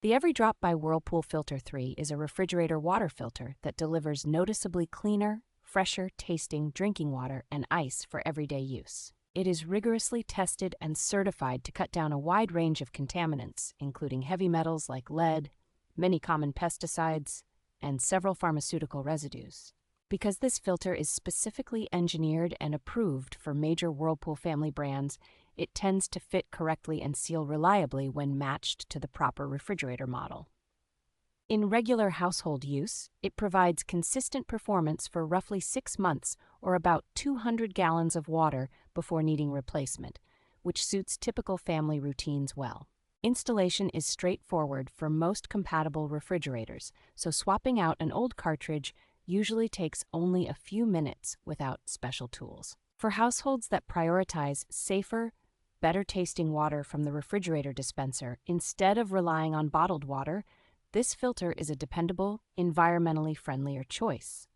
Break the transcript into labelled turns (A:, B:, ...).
A: The EveryDrop by Whirlpool Filter 3 is a refrigerator water filter that delivers noticeably cleaner, fresher tasting drinking water and ice for everyday use. It is rigorously tested and certified to cut down a wide range of contaminants, including heavy metals like lead, many common pesticides, and several pharmaceutical residues. Because this filter is specifically engineered and approved for major Whirlpool family brands, it tends to fit correctly and seal reliably when matched to the proper refrigerator model. In regular household use, it provides consistent performance for roughly 6 months or about 200 gallons of water before needing replacement, which suits typical family routines well. Installation is straightforward for most compatible refrigerators, so swapping out an old cartridge usually takes only a few minutes without special tools. For households that prioritize safer, better-tasting water from the refrigerator dispenser instead of relying on bottled water, this filter is a dependable, environmentally friendlier choice.